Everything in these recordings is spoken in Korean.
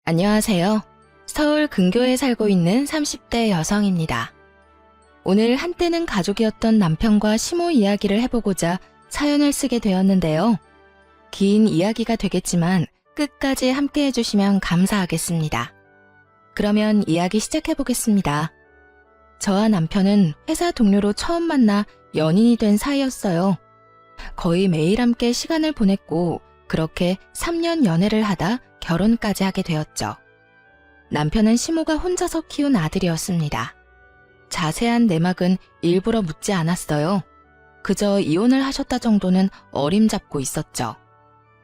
안녕하세요. 서울 근교에 살고 있는 30대 여성입니다. 오늘 한때는 가족이었던 남편과 시모 이야기를 해보고자 사연을 쓰게 되었는데요. 긴 이야기가 되겠지만 끝까지 함께 해주시면 감사하겠습니다. 그러면 이야기 시작해보겠습니다. 저와 남편은 회사 동료로 처음 만나 연인이 된 사이였어요. 거의 매일 함께 시간을 보냈고 그렇게 3년 연애를 하다 결혼까지 하게 되었죠. 남편은 시모가 혼자서 키운 아들이었습니다. 자세한 내막은 일부러 묻지 않았어요. 그저 이혼을 하셨다 정도는 어림잡고 있었죠.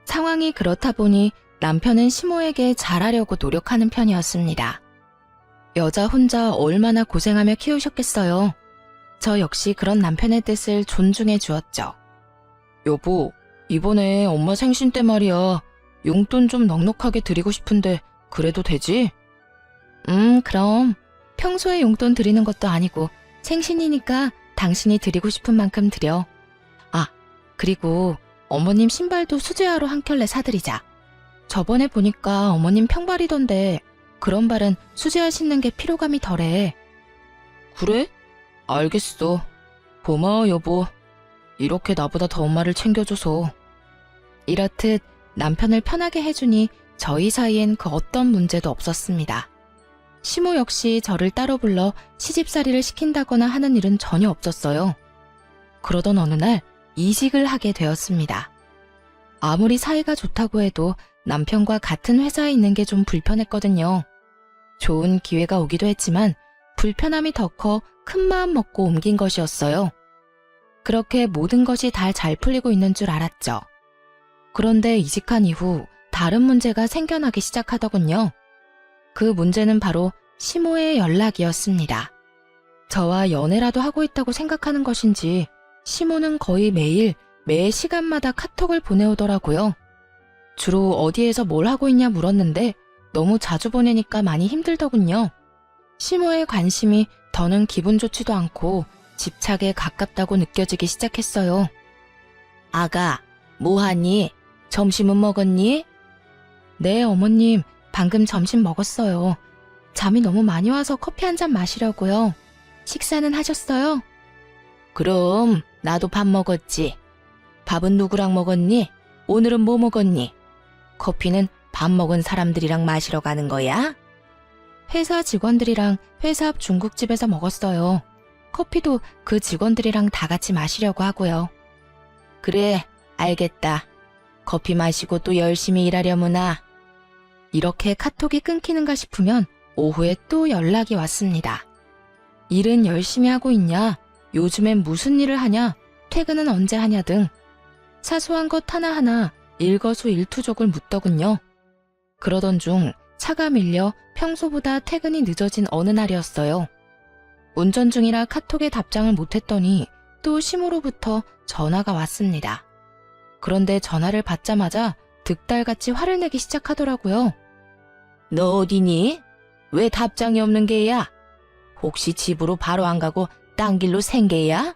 상황이 그렇다 보니 남편은 시모에게 잘하려고 노력하는 편이었습니다. 여자 혼자 얼마나 고생하며 키우셨겠어요. 저 역시 그런 남편의 뜻을 존중해 주었죠. 여보, 이번에 엄마 생신 때 말이야. 용돈 좀 넉넉하게 드리고 싶은데 그래도 되지? 그럼 평소에 용돈 드리는 것도 아니고 생신이니까 당신이 드리고 싶은 만큼 드려. 아, 그리고 어머님 신발도 수제화로 한 켤레 사드리자. 저번에 보니까 어머님 평발이던데 그런 발은 수제화 신는 게 피로감이 덜해. 그래? 알겠어. 고마워 여보. 이렇게 나보다 더 엄마를 챙겨줘서. 이렇듯 남편을 편하게 해주니 저희 사이엔 그 어떤 문제도 없었습니다. 시모 역시 저를 따로 불러 시집살이를 시킨다거나 하는 일은 전혀 없었어요. 그러던 어느 날 이직을 하게 되었습니다. 아무리 사이가 좋다고 해도 남편과 같은 회사에 있는 게 좀 불편했거든요. 좋은 기회가 오기도 했지만 불편함이 더 커 큰 마음 먹고 옮긴 것이었어요. 그렇게 모든 것이 다 잘 풀리고 있는 줄 알았죠. 그런데 이직한 이후 다른 문제가 생겨나기 시작하더군요. 그 문제는 바로 시모의 연락이었습니다. 저와 연애라도 하고 있다고 생각하는 것인지 시모는 거의 매일 매 시간마다 카톡을 보내오더라고요. 주로 어디에서 뭘 하고 있냐 물었는데 너무 자주 보내니까 많이 힘들더군요. 시모의 관심이 더는 기분 좋지도 않고 집착에 가깝다고 느껴지기 시작했어요. 아가, 뭐하니? 점심은 먹었니? 네, 어머님. 방금 점심 먹었어요. 잠이 너무 많이 와서 커피 한 잔 마시려고요. 식사는 하셨어요? 그럼 나도 밥 먹었지. 밥은 누구랑 먹었니? 오늘은 뭐 먹었니? 커피는 밥 먹은 사람들이랑 마시러 가는 거야? 회사 직원들이랑 회사 앞 중국집에서 먹었어요. 커피도 그 직원들이랑 다 같이 마시려고 하고요. 그래, 알겠다. 커피 마시고 또 열심히 일하려무나. 이렇게 카톡이 끊기는가 싶으면 오후에 또 연락이 왔습니다. 일은 열심히 하고 있냐? 요즘엔 무슨 일을 하냐? 퇴근은 언제 하냐 등 사소한 것 하나하나 일거수일투족을 묻더군요. 그러던 중 차가 밀려 평소보다 퇴근이 늦어진 어느 날이었어요. 운전 중이라 카톡에 답장을 못했더니 또 시모로부터 전화가 왔습니다. 그런데 전화를 받자마자 득달같이 화를 내기 시작하더라고요. 너 어디니? 왜 답장이 없는 게야? 혹시 집으로 바로 안 가고 딴 길로 생게야?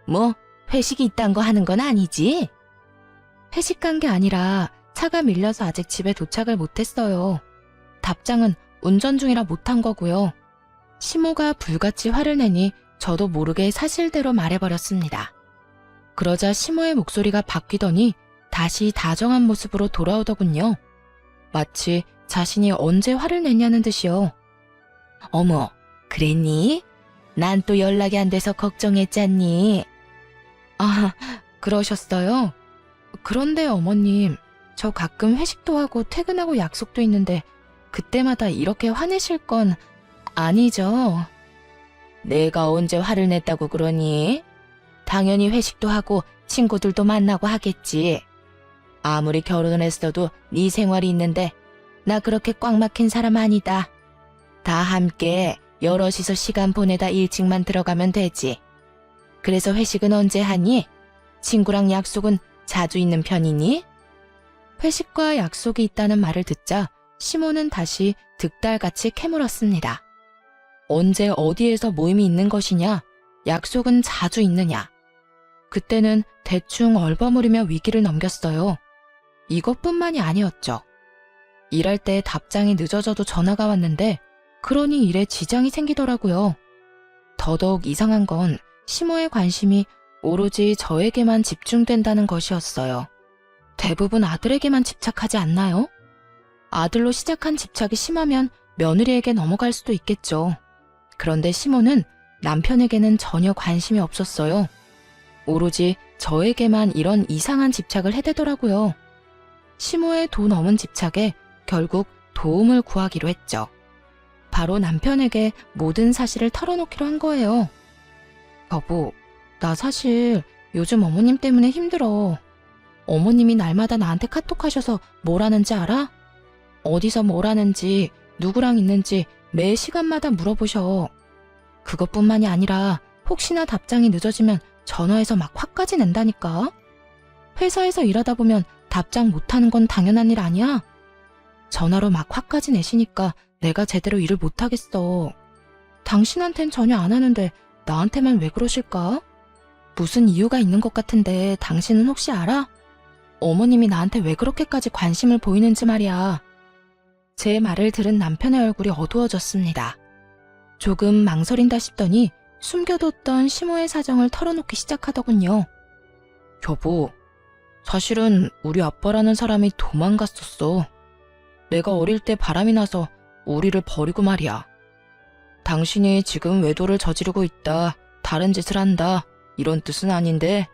뭐 회식이 있단 거 하는 건 아니지? 회식 간 게 아니라 차가 밀려서 아직 집에 도착을 못했어요. 답장은 운전 중이라 못한 거고요. 시모가 불같이 화를 내니 저도 모르게 사실대로 말해버렸습니다. 그러자 시모의 목소리가 바뀌더니 다시 다정한 모습으로 돌아오더군요. 마치 자신이 언제 화를 냈냐는 듯이요. 어머, 그랬니? 난 또 연락이 안 돼서 걱정했잖니. 아, 그러셨어요? 그런데 어머님, 저 가끔 회식도 하고 퇴근하고 약속도 있는데 그때마다 이렇게 화내실 건 아니죠? 내가 언제 화를 냈다고 그러니? 당연히 회식도 하고 친구들도 만나고 하겠지. 아무리 결혼을 했어도 네 생활이 있는데 나 그렇게 꽉 막힌 사람 아니다. 다 함께 여럿이서 시간 보내다 일찍만 들어가면 되지. 그래서 회식은 언제 하니? 친구랑 약속은 자주 있는 편이니? 회식과 약속이 있다는 말을 듣자 시모는 다시 득달같이 캐물었습니다. 언제 어디에서 모임이 있는 것이냐? 약속은 자주 있느냐? 그때는 대충 얼버무리며 위기를 넘겼어요. 이것뿐만이 아니었죠. 일할 때 답장이 늦어져도 전화가 왔는데 그러니 일에 지장이 생기더라고요. 더더욱 이상한 건 시모의 관심이 오로지 저에게만 집중된다는 것이었어요. 대부분 아들에게만 집착하지 않나요? 아들로 시작한 집착이 심하면 며느리에게 넘어갈 수도 있겠죠. 그런데 시모는 남편에게는 전혀 관심이 없었어요. 오로지 저에게만 이런 이상한 집착을 해대더라고요. 시모의 돈 없는 집착에 결국 도움을 구하기로 했죠. 바로 남편에게 모든 사실을 털어놓기로 한 거예요. 여보, 나 사실 요즘 어머님 때문에 힘들어. 어머님이 날마다 나한테 카톡하셔서 뭘 하는지 알아? 어디서 뭘 하는지, 누구랑 있는지 매 시간마다 물어보셔. 그것뿐만이 아니라 혹시나 답장이 늦어지면 전화해서 막 화까지 낸다니까. 회사에서 일하다 보면 답장 못하는 건 당연한 일 아니야? 전화로 막 화까지 내시니까 내가 제대로 일을 못하겠어. 당신한텐 전혀 안 하는데 나한테만 왜 그러실까? 무슨 이유가 있는 것 같은데 당신은 혹시 알아? 어머님이 나한테 왜 그렇게까지 관심을 보이는지 말이야. 제 말을 들은 남편의 얼굴이 어두워졌습니다. 조금 망설인다 싶더니 숨겨뒀던 시모의 사정을 털어놓기 시작하더군요. 여보, 사실은 우리 아빠라는 사람이 도망갔었어. 내가 어릴 때 바람이 나서 우리를 버리고 말이야. 당신이 지금 외도를 저지르고 있다, 다른 짓을 한다, 이런 뜻은 아닌데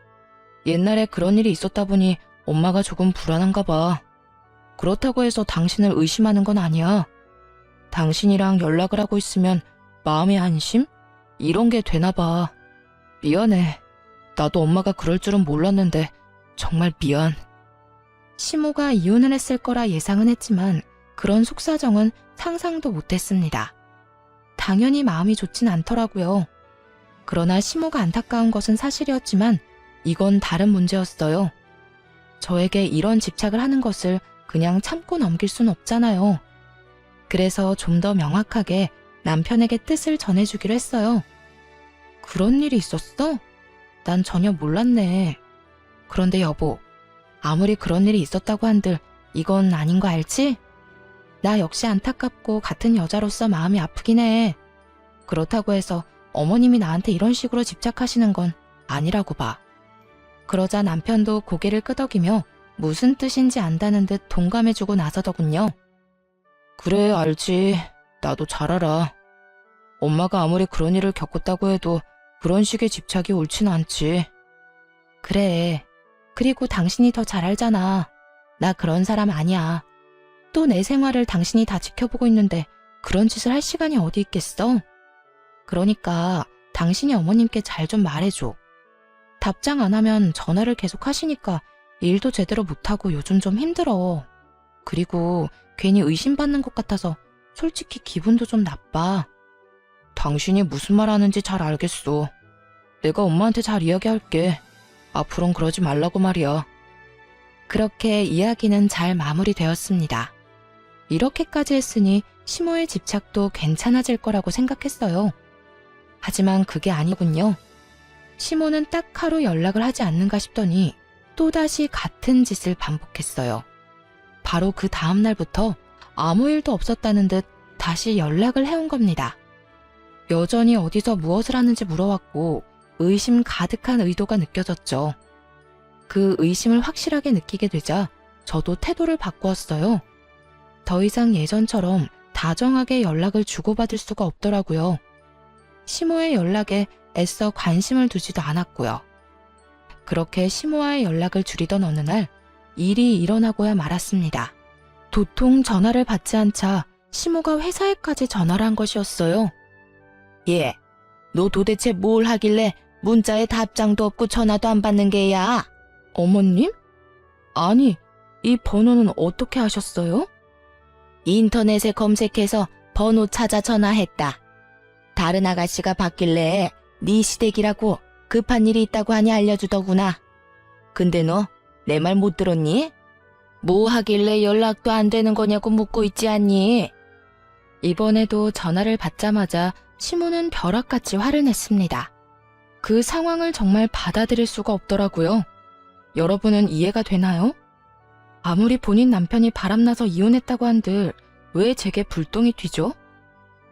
옛날에 그런 일이 있었다 보니 엄마가 조금 불안한가 봐. 그렇다고 해서 당신을 의심하는 건 아니야. 당신이랑 연락을 하고 있으면 마음의 안심? 이런 게 되나 봐. 미안해. 나도 엄마가 그럴 줄은 몰랐는데 정말 미안. 시모가 이혼을 했을 거라 예상은 했지만 그런 속사정은 상상도 못했습니다. 당연히 마음이 좋진 않더라고요. 그러나 시모가 안타까운 것은 사실이었지만 이건 다른 문제였어요. 저에게 이런 집착을 하는 것을 그냥 참고 넘길 순 없잖아요. 그래서 좀 더 명확하게 남편에게 뜻을 전해주기로 했어요. 그런 일이 있었어? 난 전혀 몰랐네. 그런데 여보, 아무리 그런 일이 있었다고 한들 이건 아닌 거 알지? 나 역시 안타깝고 같은 여자로서 마음이 아프긴 해. 그렇다고 해서 어머님이 나한테 이런 식으로 집착하시는 건 아니라고 봐. 그러자 남편도 고개를 끄덕이며 무슨 뜻인지 안다는 듯 동감해주고 나서더군요. 그래, 알지. 나도 잘 알아. 엄마가 아무리 그런 일을 겪었다고 해도 그런 식의 집착이 옳진 않지. 그래. 그리고 당신이 더 잘 알잖아. 나 그런 사람 아니야. 또 내 생활을 당신이 다 지켜보고 있는데 그런 짓을 할 시간이 어디 있겠어? 그러니까 당신이 어머님께 잘 좀 말해줘. 답장 안 하면 전화를 계속 하시니까 일도 제대로 못하고 요즘 좀 힘들어. 그리고 괜히 의심받는 것 같아서 솔직히 기분도 좀 나빠. 당신이 무슨 말 하는지 잘 알겠어. 내가 엄마한테 잘 이야기할게. 앞으론 그러지 말라고 말이야. 그렇게 이야기는 잘 마무리되었습니다. 이렇게까지 했으니 시모의 집착도 괜찮아질 거라고 생각했어요. 하지만 그게 아니군요. 시모는 딱 하루 연락을 하지 않는가 싶더니 또다시 같은 짓을 반복했어요. 바로 그 다음 날부터 아무 일도 없었다는 듯 다시 연락을 해온 겁니다. 여전히 어디서 무엇을 하는지 물어왔고 의심 가득한 의도가 느껴졌죠. 그 의심을 확실하게 느끼게 되자 저도 태도를 바꾸었어요. 더 이상 예전처럼 다정하게 연락을 주고받을 수가 없더라고요. 시모의 연락에 애써 관심을 두지도 않았고요. 그렇게 시모와의 연락을 줄이던 어느 날 일이 일어나고야 말았습니다. 도통 전화를 받지 않자 시모가 회사에까지 전화를 한 것이었어요. 얘, 너 도대체 뭘 하길래 문자에 답장도 없고 전화도 안 받는 게야? 어머님? 아니, 이 번호는 어떻게 하셨어요? 인터넷에 검색해서 번호 찾아 전화했다. 다른 아가씨가 받길래 네 시댁이라고 급한 일이 있다고 하니 알려주더구나. 근데 너 내 말 못 들었니? 뭐 하길래 연락도 안 되는 거냐고 묻고 있지 않니? 이번에도 전화를 받자마자 시모는 벼락같이 화를 냈습니다. 그 상황을 정말 받아들일 수가 없더라고요. 여러분은 이해가 되나요? 아무리 본인 남편이 바람나서 이혼했다고 한들 왜 제게 불똥이 튀죠?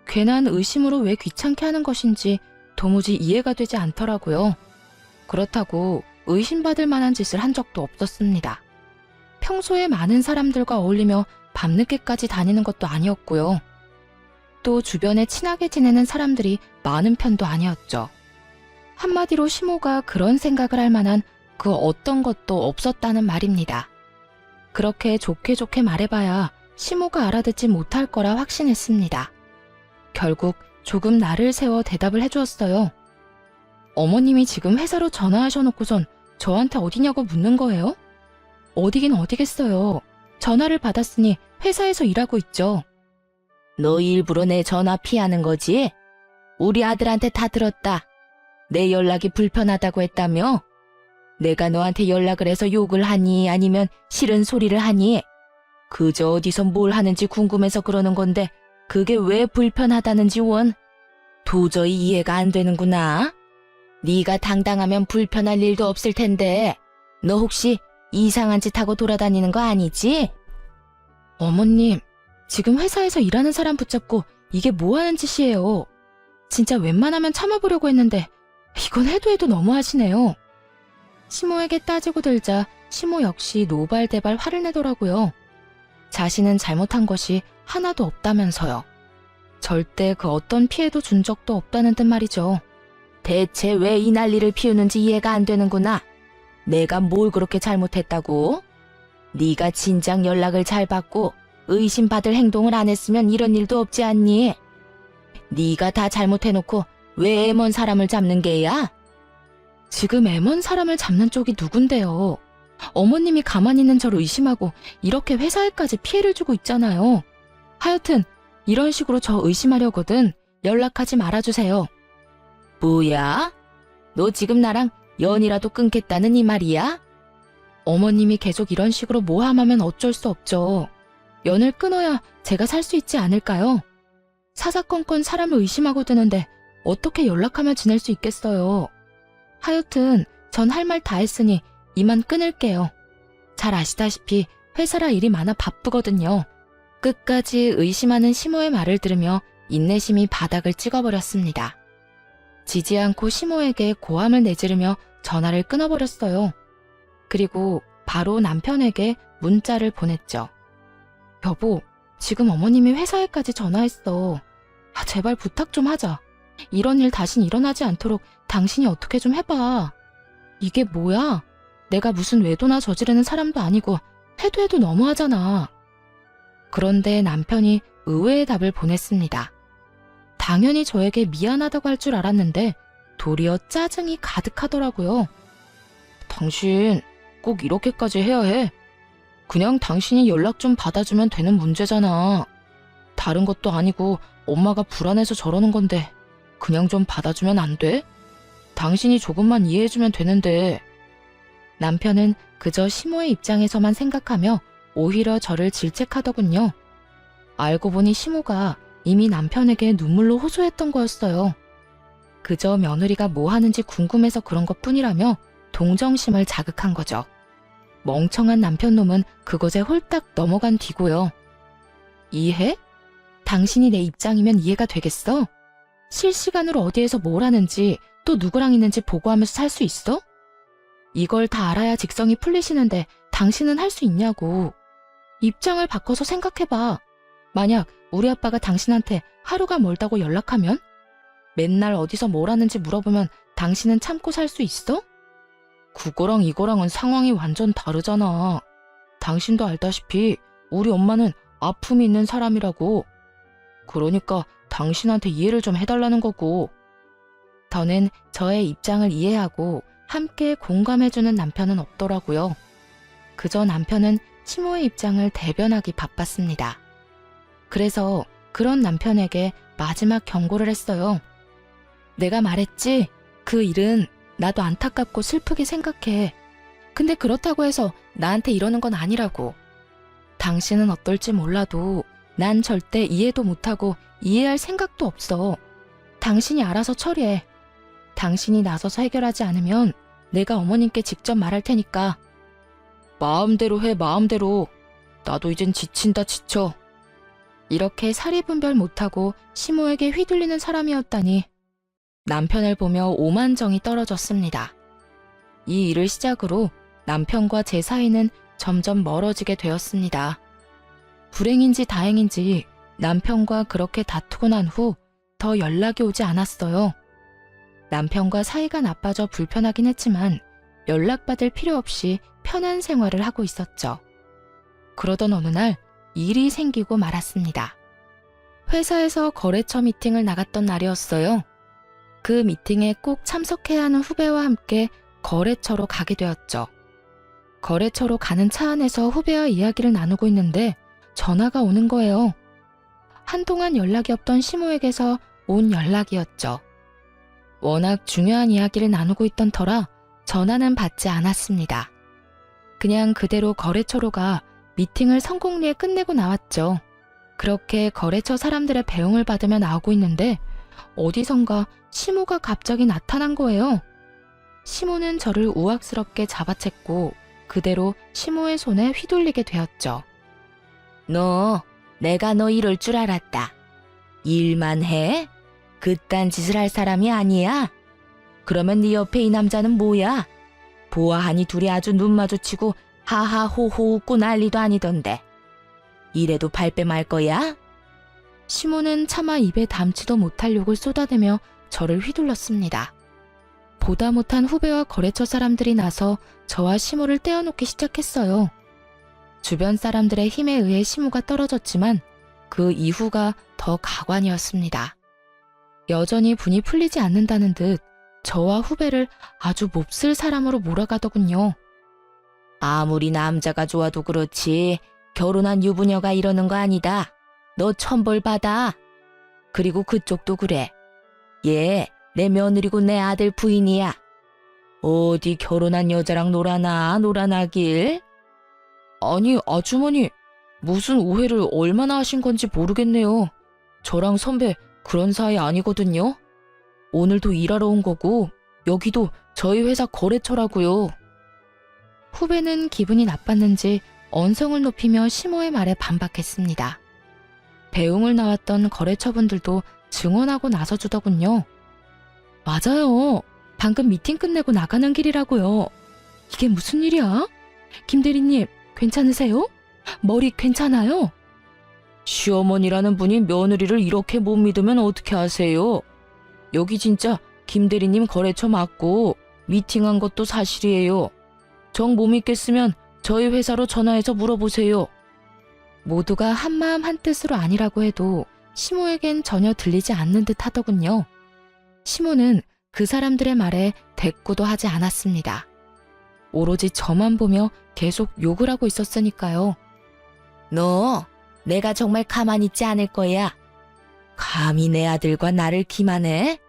괜한 의심으로 왜 귀찮게 하는 것인지 도무지 이해가 되지 않더라고요. 그렇다고 의심받을 만한 짓을 한 적도 없었습니다. 평소에 많은 사람들과 어울리며 밤늦게까지 다니는 것도 아니었고요. 또 주변에 친하게 지내는 사람들이 많은 편도 아니었죠. 한마디로 시모가 그런 생각을 할 만한 그 어떤 것도 없었다는 말입니다. 그렇게 좋게 좋게 말해봐야 시모가 알아듣지 못할 거라 확신했습니다. 결국 조금 나를 세워 대답을 해주었어요. 어머님이 지금 회사로 전화하셔놓고선 저한테 어디냐고 묻는 거예요? 어디긴 어디겠어요. 전화를 받았으니 회사에서 일하고 있죠. 너 일부러 내 전화 피하는 거지? 우리 아들한테 다 들었다. 내 연락이 불편하다고 했다며? 내가 너한테 연락을 해서 욕을 하니 아니면 싫은 소리를 하니? 그저 어디서 뭘 하는지 궁금해서 그러는 건데 그게 왜 불편하다는지 원? 도저히 이해가 안 되는구나. 네가 당당하면 불편할 일도 없을 텐데 너 혹시 이상한 짓 하고 돌아다니는 거 아니지? 어머님, 지금 회사에서 일하는 사람 붙잡고 이게 뭐 하는 짓이에요? 진짜 웬만하면 참아보려고 했는데 이건 해도 해도 너무하시네요. 시모에게 따지고 들자 시모 역시 노발대발 화를 내더라고요. 자신은 잘못한 것이 하나도 없다면서요. 절대 그 어떤 피해도 준 적도 없다는 듯 말이죠. 대체 왜 이 난리를 피우는지 이해가 안 되는구나. 내가 뭘 그렇게 잘못했다고? 네가 진작 연락을 잘 받고 의심받을 행동을 안 했으면 이런 일도 없지 않니? 네가 다 잘못해놓고 왜 애먼 사람을 잡는 게야? 지금 애먼 사람을 잡는 쪽이 누군데요? 어머님이 가만히 있는 저를 의심하고 이렇게 회사에까지 피해를 주고 있잖아요. 하여튼 이런 식으로 저 의심하려거든 연락하지 말아주세요. 뭐야? 너 지금 나랑 연이라도 끊겠다는 이 말이야? 어머님이 계속 이런 식으로 모함하면 어쩔 수 없죠. 연을 끊어야 제가 살 수 있지 않을까요? 사사건건 사람을 의심하고 드는데 어떻게 연락하며 지낼 수 있겠어요. 하여튼 전 할 말 다 했으니 이만 끊을게요. 잘 아시다시피 회사라 일이 많아 바쁘거든요. 끝까지 의심하는 시모의 말을 들으며 인내심이 바닥을 찍어버렸습니다. 지지 않고 시모에게 고함을 내지르며 전화를 끊어버렸어요. 그리고 바로 남편에게 문자를 보냈죠. 여보, 지금 어머님이 회사에까지 전화했어. 제발 부탁 좀 하자. 이런 일 다신 일어나지 않도록 당신이 어떻게 좀 해봐. 이게 뭐야? 내가 무슨 외도나 저지르는 사람도 아니고 해도 해도 너무하잖아. 그런데 남편이 의외의 답을 보냈습니다. 당연히 저에게 미안하다고 할 줄 알았는데 도리어 짜증이 가득하더라고요. 당신 꼭 이렇게까지 해야 해? 그냥 당신이 연락 좀 받아주면 되는 문제잖아. 다른 것도 아니고 엄마가 불안해서 저러는 건데 그냥 좀 받아주면 안 돼? 당신이 조금만 이해해주면 되는데. 남편은 그저 시모의 입장에서만 생각하며 오히려 저를 질책하더군요. 알고 보니 시모가 이미 남편에게 눈물로 호소했던 거였어요. 그저 며느리가 뭐 하는지 궁금해서 그런 것뿐이라며 동정심을 자극한 거죠. 멍청한 남편놈은 그것에 홀딱 넘어간 뒤고요. 이해? 당신이 내 입장이면 이해가 되겠어? 실시간으로 어디에서 뭘 하는지 또 누구랑 있는지 보고하면서 살 수 있어? 이걸 다 알아야 직성이 풀리시는데 당신은 할 수 있냐고. 입장을 바꿔서 생각해봐. 만약 우리 아빠가 당신한테 하루가 멀다고 연락하면? 맨날 어디서 뭘 하는지 물어보면 당신은 참고 살 수 있어? 그거랑 이거랑은 상황이 완전 다르잖아. 당신도 알다시피 우리 엄마는 아픔이 있는 사람이라고. 그러니까 당신한테 이해를 좀 해달라는 거고. 더는 저의 입장을 이해하고 함께 공감해주는 남편은 없더라고요. 그저 남편은 시모의 입장을 대변하기 바빴습니다. 그래서 그런 남편에게 마지막 경고를 했어요. 내가 말했지? 그 일은 나도 안타깝고 슬프게 생각해. 근데 그렇다고 해서 나한테 이러는 건 아니라고. 당신은 어떨지 몰라도 난 절대 이해도 못하고 이해할 생각도 없어. 당신이 알아서 처리해. 당신이 나서서 해결하지 않으면 내가 어머님께 직접 말할 테니까. 마음대로 해, 마음대로. 나도 이젠 지친다, 지쳐. 이렇게 사리분별 못하고 시모에게 휘둘리는 사람이었다니 남편을 보며 오만정이 떨어졌습니다. 이 일을 시작으로 남편과 제 사이는 점점 멀어지게 되었습니다. 불행인지 다행인지 남편과 그렇게 다투고 난 후 더 연락이 오지 않았어요. 남편과 사이가 나빠져 불편하긴 했지만 연락받을 필요 없이 편한 생활을 하고 있었죠. 그러던 어느 날 일이 생기고 말았습니다. 회사에서 거래처 미팅을 나갔던 날이었어요. 그 미팅에 꼭 참석해야 하는 후배와 함께 거래처로 가게 되었죠. 거래처로 가는 차 안에서 후배와 이야기를 나누고 있는데 전화가 오는 거예요. 한동안 연락이 없던 시모에게서 온 연락이었죠. 워낙 중요한 이야기를 나누고 있던 터라 전화는 받지 않았습니다. 그냥 그대로 거래처로 가 미팅을 성공리에 끝내고 나왔죠. 그렇게 거래처 사람들의 배웅을 받으며 나오고 있는데 어디선가 시모가 갑자기 나타난 거예요. 시모는 저를 우악스럽게 잡아챘고 그대로 시모의 손에 휘둘리게 되었죠. 내가 너 이럴 줄 알았다. 일만 해? 그딴 짓을 할 사람이 아니야. 그러면 네 옆에 이 남자는 뭐야? 보아하니 둘이 아주 눈 마주치고 하하호호 웃고 난리도 아니던데. 이래도 발뺌 할 거야? 시모는 차마 입에 담지도 못할 욕을 쏟아내며 저를 휘둘렀습니다. 보다 못한 후배와 거래처 사람들이 나서 저와 시모를 떼어놓기 시작했어요. 주변 사람들의 힘에 의해 시모가 떨어졌지만 그 이후가 더 가관이었습니다. 여전히 분이 풀리지 않는다는 듯 저와 후배를 아주 몹쓸 사람으로 몰아가더군요. 아무리 남자가 좋아도 그렇지 결혼한 유부녀가 이러는 거 아니다. 너 천벌 받아. 그리고 그쪽도 그래. 얘 내 며느리고 내 아들 부인이야. 어디 결혼한 여자랑 놀아나길? 아니 아주머니 무슨 오해를 얼마나 하신 건지 모르겠네요. 저랑 선배 그런 사이 아니거든요. 오늘도 일하러 온 거고 여기도 저희 회사 거래처라고요. 후배는 기분이 나빴는지 언성을 높이며 시모의 말에 반박했습니다. 배웅을 나왔던 거래처분들도 증언하고 나서주더군요. 맞아요. 방금 미팅 끝내고 나가는 길이라고요. 이게 무슨 일이야? 김 대리님 괜찮으세요? 머리 괜찮아요? 시어머니라는 분이 며느리를 이렇게 못 믿으면 어떻게 하세요? 여기 진짜 김 대리님 거래처 맞고 미팅한 것도 사실이에요. 정 못 믿겠으면 저희 회사로 전화해서 물어보세요. 모두가 한마음 한뜻으로 아니라고 해도 시모에겐 전혀 들리지 않는 듯 하더군요. 시모는 그 사람들의 말에 대꾸도 하지 않았습니다. 오로지 저만 보며 계속 욕을 하고 있었으니까요. 너 내가 정말 가만히 있지 않을 거야. 감히 내 아들과 나를 기만해?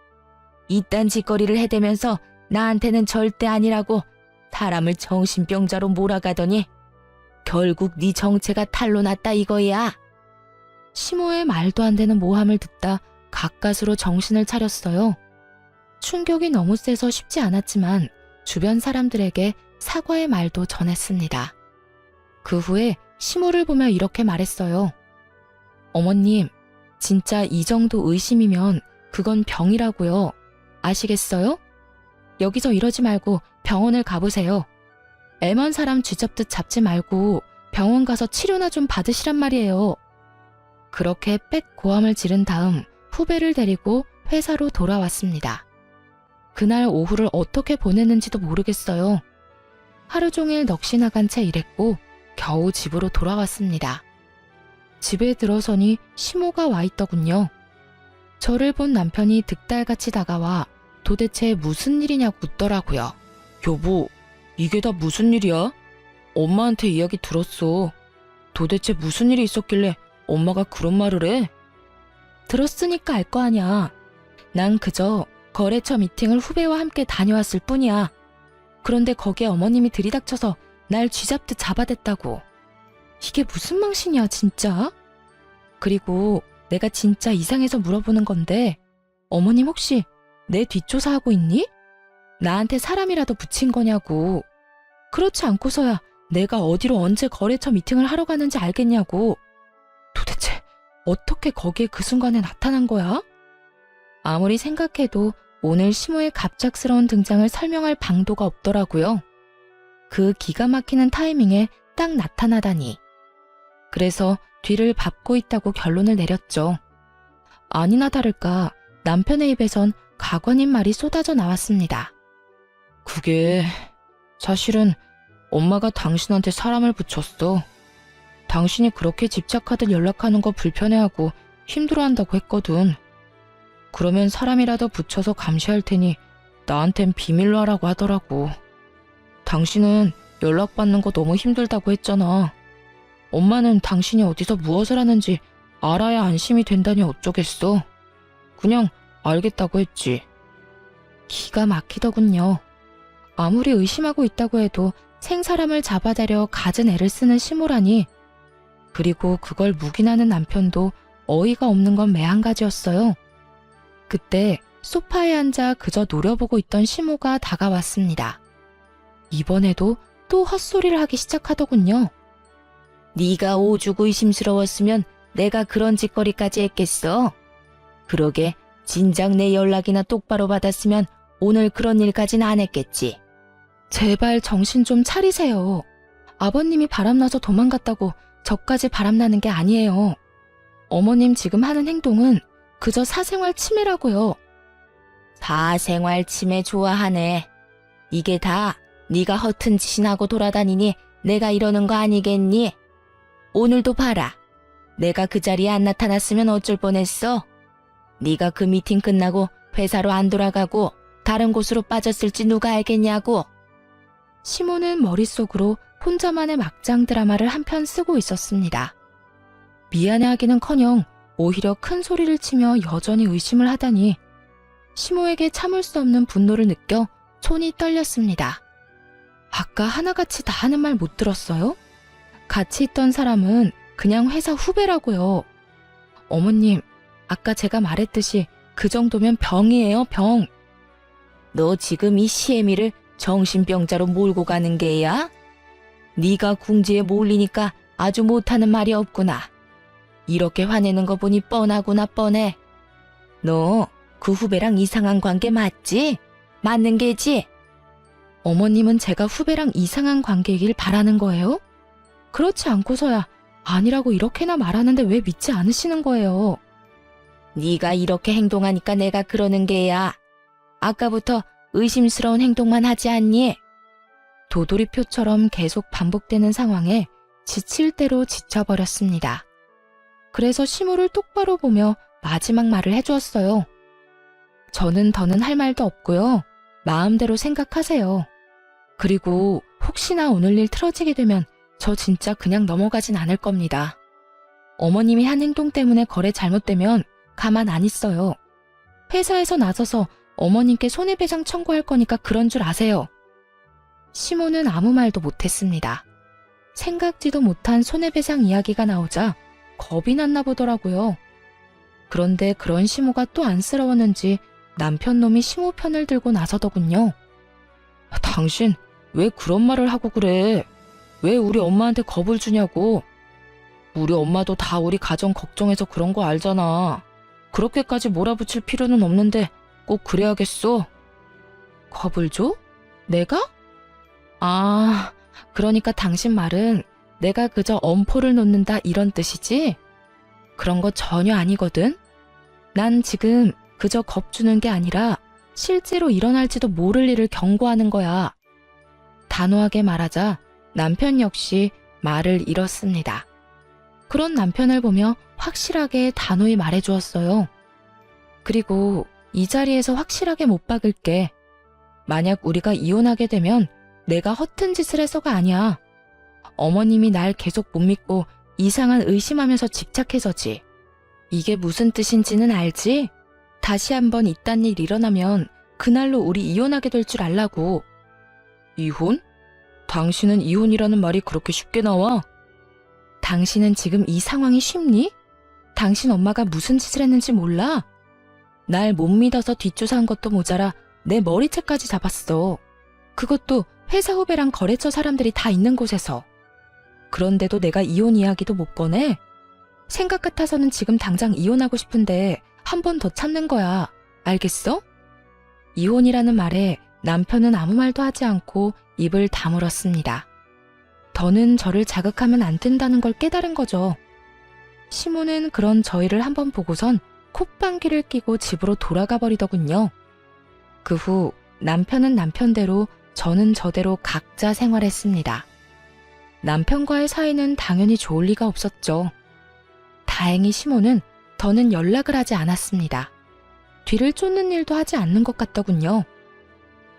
이딴 짓거리를 해대면서 나한테는 절대 아니라고 사람을 정신병자로 몰아가더니 결국 네 정체가 탄로 났다 이거야. 시모의 말도 안 되는 모함을 듣다 가까스로 정신을 차렸어요. 충격이 너무 세서 쉽지 않았지만 주변 사람들에게 사과의 말도 전했습니다. 그 후에 시모를 보며 이렇게 말했어요. 어머님, 진짜 이 정도 의심이면 그건 병이라고요. 아시겠어요? 여기서 이러지 말고 병원을 가보세요. 애먼 사람 쥐잡듯 잡지 말고 병원 가서 치료나 좀 받으시란 말이에요. 그렇게 빽 고함을 지른 다음 후배를 데리고 회사로 돌아왔습니다. 그날 오후를 어떻게 보냈는지도 모르겠어요. 하루 종일 넋이 나간 채 일했고 겨우 집으로 돌아왔습니다. 집에 들어서니 시모가 와 있더군요. 저를 본 남편이 득달같이 다가와 도대체 무슨 일이냐고 묻더라고요. 여보, 이게 다 무슨 일이야? 엄마한테 이야기 들었어. 도대체 무슨 일이 있었길래 엄마가 그런 말을 해? 들었으니까 알 거 아냐. 난 그저 거래처 미팅을 후배와 함께 다녀왔을 뿐이야. 그런데 거기에 어머님이 들이닥쳐서 날 쥐잡듯 잡아댔다고. 이게 무슨 망신이야 진짜? 그리고 내가 진짜 이상해서 물어보는 건데 어머님 혹시 내 뒷조사하고 있니? 나한테 사람이라도 붙인 거냐고. 그렇지 않고서야 내가 어디로 언제 거래처 미팅을 하러 가는지 알겠냐고. 도대체 어떻게 거기에 그 순간에 나타난 거야? 아무리 생각해도 오늘 시모의 갑작스러운 등장을 설명할 방도가 없더라고요. 그 기가 막히는 타이밍에 딱 나타나다니. 그래서 뒤를 밟고 있다고 결론을 내렸죠. 아니나 다를까 남편의 입에선 가관인 말이 쏟아져 나왔습니다. 그게 사실은 엄마가 당신한테 사람을 붙였어. 당신이 그렇게 집착하듯 연락하는 거 불편해하고 힘들어한다고 했거든. 그러면 사람이라도 붙여서 감시할 테니 나한텐 비밀로 하라고 하더라고. 당신은 연락받는 거 너무 힘들다고 했잖아. 엄마는 당신이 어디서 무엇을 하는지 알아야 안심이 된다니 어쩌겠어. 그냥 알겠다고 했지. 기가 막히더군요. 아무리 의심하고 있다고 해도 생사람을 잡아다려 갖은 애를 쓰는 시모라니. 그리고 그걸 묵인하는 남편도 어이가 없는 건 매한가지였어요. 그때 소파에 앉아 그저 노려보고 있던 시모가 다가왔습니다. 이번에도 또 헛소리를 하기 시작하더군요. 네가 오죽 의심스러웠으면 내가 그런 짓거리까지 했겠어. 그러게 진작 내 연락이나 똑바로 받았으면 오늘 그런 일까진 안 했겠지. 제발 정신 좀 차리세요. 아버님이 바람나서 도망갔다고 저까지 바람나는 게 아니에요. 어머님 지금 하는 행동은 그저 사생활 침해라고요. 사생활 침해 좋아하네. 이게 다 네가 허튼 짓이나고 돌아다니니 내가 이러는 거 아니겠니? 오늘도 봐라. 내가 그 자리에 안 나타났으면 어쩔 뻔했어. 네가 그 미팅 끝나고 회사로 안 돌아가고 다른 곳으로 빠졌을지 누가 알겠냐고. 시모는 머릿속으로 혼자만의 막장 드라마를 한 편 쓰고 있었습니다. 미안해하기는커녕 오히려 큰 소리를 치며 여전히 의심을 하다니 시모에게 참을 수 없는 분노를 느껴 손이 떨렸습니다. 아까 하나같이 다 하는 말 못 들었어요? 같이 있던 사람은 그냥 회사 후배라고요. 어머님, 아까 제가 말했듯이 그 정도면 병이에요, 병. 너 지금 이 시애미를 정신병자로 몰고 가는 게야? 네가 궁지에 몰리니까 아주 못하는 말이 없구나. 이렇게 화내는 거 보니 뻔하구나 뻔해. 너 그 후배랑 이상한 관계 맞지? 맞는 게지? 어머님은 제가 후배랑 이상한 관계이길 바라는 거예요? 그렇지 않고서야 아니라고 이렇게나 말하는데 왜 믿지 않으시는 거예요? 네가 이렇게 행동하니까 내가 그러는 게야. 아까부터 의심스러운 행동만 하지 않니? 도돌이표처럼 계속 반복되는 상황에 지칠 대로 지쳐버렸습니다. 그래서 시모를 똑바로 보며 마지막 말을 해주었어요. 저는 더는 할 말도 없고요. 마음대로 생각하세요. 그리고 혹시나 오늘 일 틀어지게 되면 저 진짜 그냥 넘어가진 않을 겁니다. 어머님이 한 행동 때문에 거래 잘못되면 가만 안 있어요. 회사에서 나서서 어머님께 손해배상 청구할 거니까 그런 줄 아세요. 시모는 아무 말도 못했습니다. 생각지도 못한 손해배상 이야기가 나오자 겁이 났나 보더라고요. 그런데 그런 시모가 또 안쓰러웠는지 남편놈이 시모 편을 들고 나서더군요. 당신 왜 그런 말을 하고 그래? 왜 우리 엄마한테 겁을 주냐고. 우리 엄마도 다 우리 가정 걱정해서 그런 거 알잖아. 그렇게까지 몰아붙일 필요는 없는데 꼭 그래야겠어? 겁을 줘? 내가? 아, 그러니까 당신 말은 내가 그저 엄포를 놓는다 이런 뜻이지? 그런 거 전혀 아니거든? 난 지금 그저 겁주는 게 아니라 실제로 일어날지도 모를 일을 경고하는 거야. 단호하게 말하자 남편 역시 말을 잃었습니다. 그런 남편을 보며 확실하게 단호히 말해주었어요. 그리고 이 자리에서 확실하게 못 박을게. 만약 우리가 이혼하게 되면 내가 허튼 짓을 해서가 아니야. 어머님이 날 계속 못 믿고 이상한 의심하면서 집착해서지. 이게 무슨 뜻인지는 알지? 다시 한번 이딴 일 일어나면 그날로 우리 이혼하게 될 줄 알라고. 이혼? 당신은 이혼이라는 말이 그렇게 쉽게 나와? 당신은 지금 이 상황이 쉽니? 당신 엄마가 무슨 짓을 했는지 몰라? 날 못 믿어서 뒷조사한 것도 모자라 내 머리채까지 잡았어. 그것도 회사 후배랑 거래처 사람들이 다 있는 곳에서. 그런데도 내가 이혼 이야기도 못 꺼내? 생각 같아서는 지금 당장 이혼하고 싶은데 한 번 더 참는 거야. 알겠어? 이혼이라는 말에 남편은 아무 말도 하지 않고 입을 다물었습니다. 더는 저를 자극하면 안 된다는 걸 깨달은 거죠. 시모는 그런 저희를 한번 보고선 콧방귀를 뀌고 집으로 돌아가 버리더군요. 그 후 남편은 남편대로 저는 저대로 각자 생활했습니다. 남편과의 사이는 당연히 좋을 리가 없었죠. 다행히 시모는 더는 연락을 하지 않았습니다. 뒤를 쫓는 일도 하지 않는 것 같더군요.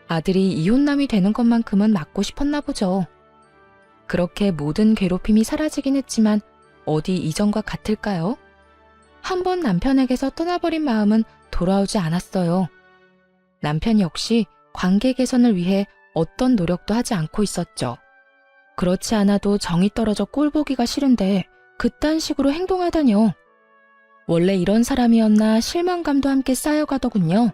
아들이 이혼남이 되는 것만큼은 막고 싶었나 보죠. 그렇게 모든 괴롭힘이 사라지긴 했지만 어디 이전과 같을까요? 한 번 남편에게서 떠나버린 마음은 돌아오지 않았어요. 남편 역시 관계 개선을 위해 어떤 노력도 하지 않고 있었죠. 그렇지 않아도 정이 떨어져 꼴보기가 싫은데 그딴 식으로 행동하다뇨. 원래 이런 사람이었나 실망감도 함께 쌓여가더군요.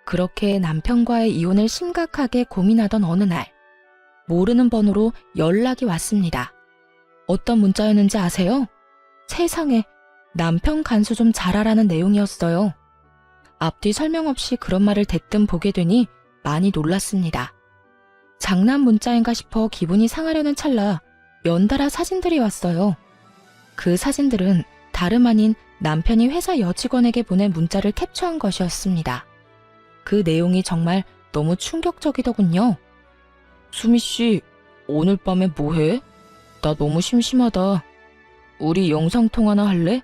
그렇게 남편과의 이혼을 심각하게 고민하던 어느 날, 모르는 번호로 연락이 왔습니다. 어떤 문자였는지 아세요? 세상에, 남편 간수 좀 잘하라는 내용이었어요. 앞뒤 설명 없이 그런 말을 대뜸 보게 되니 많이 놀랐습니다. 장난 문자인가 싶어 기분이 상하려는 찰나 연달아 사진들이 왔어요. 그 사진들은 다름 아닌 남편이 회사 여직원에게 보낸 문자를 캡처한 것이었습니다. 그 내용이 정말 너무 충격적이더군요. 수미 씨, 오늘 밤에 뭐해? 나 너무 심심하다. 우리 영상통화나 할래?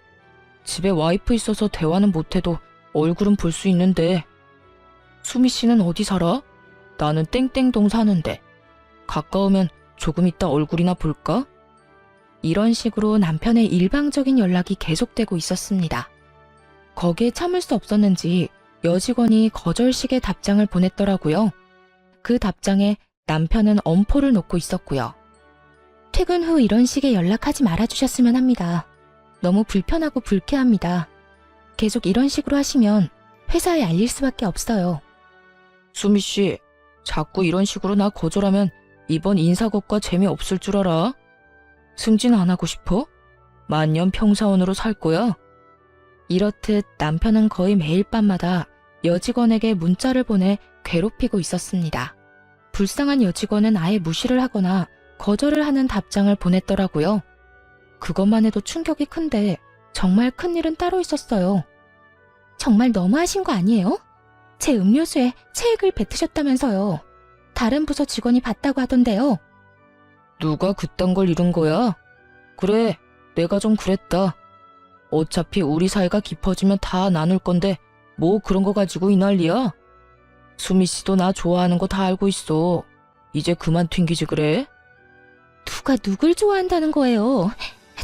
집에 와이프 있어서 대화는 못해도 얼굴은 볼 수 있는데. 수미 씨는 어디 살아? 나는 땡땡동 사는데. 가까우면 조금 이따 얼굴이나 볼까? 이런 식으로 남편의 일방적인 연락이 계속되고 있었습니다. 거기에 참을 수 없었는지 여직원이 거절식의 답장을 보냈더라고요. 그 답장에 남편은 엄포를 놓고 있었고요. 퇴근 후 이런 식의 연락하지 말아주셨으면 합니다. 너무 불편하고 불쾌합니다. 계속 이런 식으로 하시면 회사에 알릴 수밖에 없어요. 수미 씨, 자꾸 이런 식으로 나 거절하면 이번 인사고과 재미없을 줄 알아? 승진 안 하고 싶어? 만년 평사원으로 살 거야? 이렇듯 남편은 거의 매일 밤마다 여직원에게 문자를 보내 괴롭히고 있었습니다. 불쌍한 여직원은 아예 무시를 하거나 거절을 하는 답장을 보냈더라고요. 그것만 해도 충격이 큰데 정말 큰일은 따로 있었어요. 정말 너무하신 거 아니에요? 제 음료수에 체액을 뱉으셨다면서요. 다른 부서 직원이 봤다고 하던데요. 누가 그딴 걸 이룬 거야? 그래, 내가 좀 그랬다. 어차피 우리 사이가 깊어지면 다 나눌 건데 뭐 그런 거 가지고 이 난리야? 수미 씨도 나 좋아하는 거 다 알고 있어. 이제 그만 튕기지 그래? 누가 누굴 좋아한다는 거예요?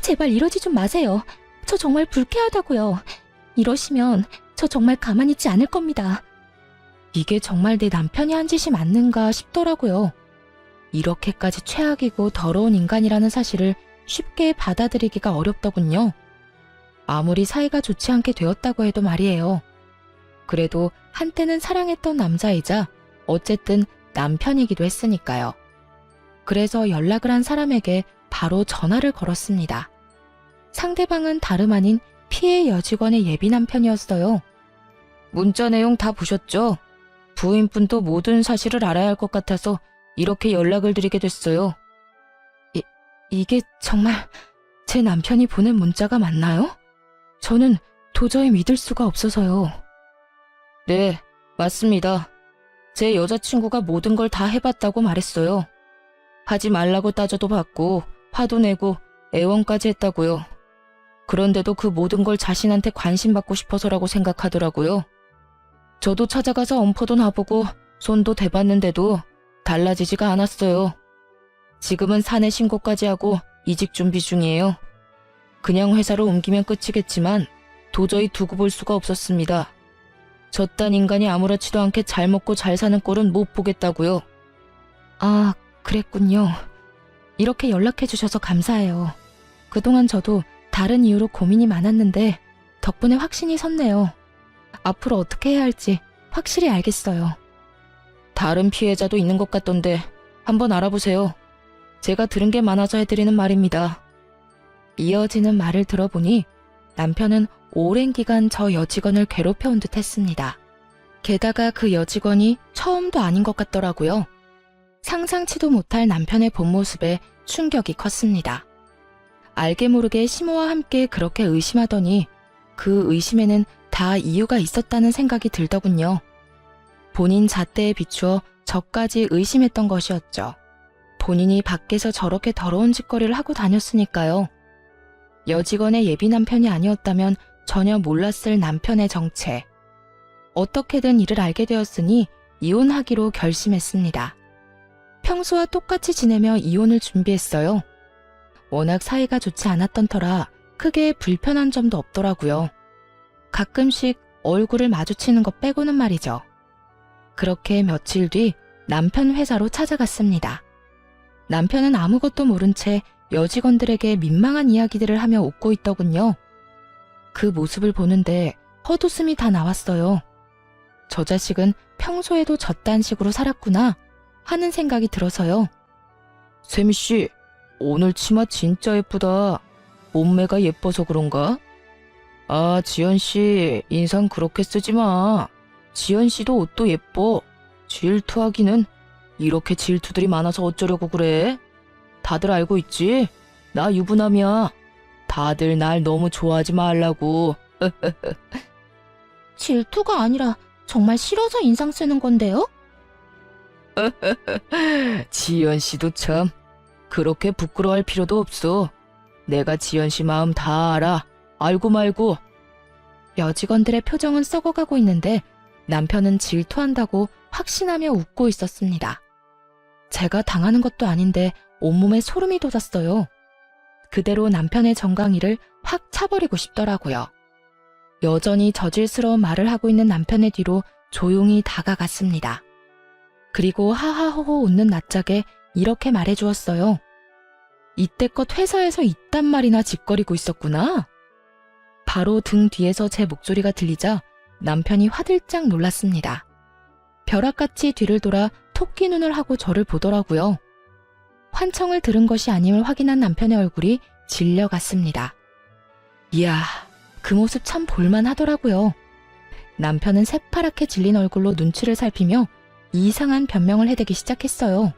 제발 이러지 좀 마세요. 저 정말 불쾌하다고요. 이러시면 저 정말 가만히 있지 않을 겁니다. 이게 정말 내 남편이 한 짓이 맞는가 싶더라고요. 이렇게까지 최악이고 더러운 인간이라는 사실을 쉽게 받아들이기가 어렵더군요. 아무리 사이가 좋지 않게 되었다고 해도 말이에요. 그래도 한때는 사랑했던 남자이자 어쨌든 남편이기도 했으니까요. 그래서 연락을 한 사람에게 바로 전화를 걸었습니다. 상대방은 다름 아닌 피해 여직원의 예비 남편이었어요. 문자 내용 다 보셨죠? 부인분도 모든 사실을 알아야 할 것 같아서 이렇게 연락을 드리게 됐어요. 이게 정말 제 남편이 보낸 문자가 맞나요? 저는 도저히 믿을 수가 없어서요. 네, 맞습니다. 제 여자친구가 모든 걸 다 해봤다고 말했어요. 하지 말라고 따져도 받고 화도 내고 애원까지 했다고요. 그런데도 그 모든 걸 자신한테 관심받고 싶어서라고 생각하더라고요. 저도 찾아가서 엄포도 놔보고 손도 대봤는데도 달라지지가 않았어요. 지금은 사내 신고까지 하고 이직 준비 중이에요. 그냥 회사로 옮기면 끝이겠지만 도저히 두고 볼 수가 없었습니다. 저딴 인간이 아무렇지도 않게 잘 먹고 잘 사는 꼴은 못 보겠다고요. 아, 그랬군요. 이렇게 연락해 주셔서 감사해요. 그동안 저도 다른 이유로 고민이 많았는데 덕분에 확신이 섰네요. 앞으로 어떻게 해야 할지 확실히 알겠어요. 다른 피해자도 있는 것 같던데 한번 알아보세요. 제가 들은 게 많아서 해드리는 말입니다. 이어지는 말을 들어보니 남편은 오랜 기간 저 여직원을 괴롭혀온 듯 했습니다. 게다가 그 여직원이 처음도 아닌 것 같더라고요. 상상치도 못할 남편의 본 모습에 충격이 컸습니다. 알게 모르게 시모와 함께 그렇게 의심하더니 그 의심에는 다 이유가 있었다는 생각이 들더군요. 본인 잣대에 비추어 저까지 의심했던 것이었죠. 본인이 밖에서 저렇게 더러운 짓거리를 하고 다녔으니까요. 여직원의 예비 남편이 아니었다면 전혀 몰랐을 남편의 정체. 어떻게든 이를 알게 되었으니 이혼하기로 결심했습니다. 평소와 똑같이 지내며 이혼을 준비했어요. 워낙 사이가 좋지 않았던 터라 크게 불편한 점도 없더라고요. 가끔씩 얼굴을 마주치는 것 빼고는 말이죠. 그렇게 며칠 뒤 남편 회사로 찾아갔습니다. 남편은 아무것도 모른 채 여직원들에게 민망한 이야기들을 하며 웃고 있더군요. 그 모습을 보는데 헛웃음이 다 나왔어요. 저 자식은 평소에도 저딴 식으로 살았구나 하는 생각이 들어서요. 세미씨, 오늘 치마 진짜 예쁘다. 몸매가 예뻐서 그런가? 아, 지연씨, 인상 그렇게 쓰지 마. 지연씨도 옷도 예뻐. 질투하기는. 이렇게 질투들이 많아서 어쩌려고 그래? 다들 알고 있지? 나 유부남이야. 다들 날 너무 좋아하지 말라고. 질투가 아니라 정말 싫어서 인상 쓰는 건데요? 지연씨도 참. 그렇게 부끄러워할 필요도 없어. 내가 지연씨 마음 다 알아. 알고 말고. 여직원들의 표정은 썩어가고 있는데 남편은 질투한다고 확신하며 웃고 있었습니다. 제가 당하는 것도 아닌데 온몸에 소름이 돋았어요. 그대로 남편의 정강이를 확 차버리고 싶더라고요. 여전히 저질스러운 말을 하고 있는 남편의 뒤로 조용히 다가갔습니다. 그리고 하하호호 웃는 낯짝에 이렇게 말해주었어요. 이때껏 회사에서 이딴 말이나 짓거리고 있었구나. 바로 등 뒤에서 제 목소리가 들리자 남편이 화들짝 놀랐습니다. 벼락같이 뒤를 돌아 토끼 눈을 하고 저를 보더라고요. 환청을 들은 것이 아님을 확인한 남편의 얼굴이 질려갔습니다. 이야, 그 모습 참 볼만하더라고요. 남편은 새파랗게 질린 얼굴로 눈치를 살피며 이상한 변명을 해대기 시작했어요.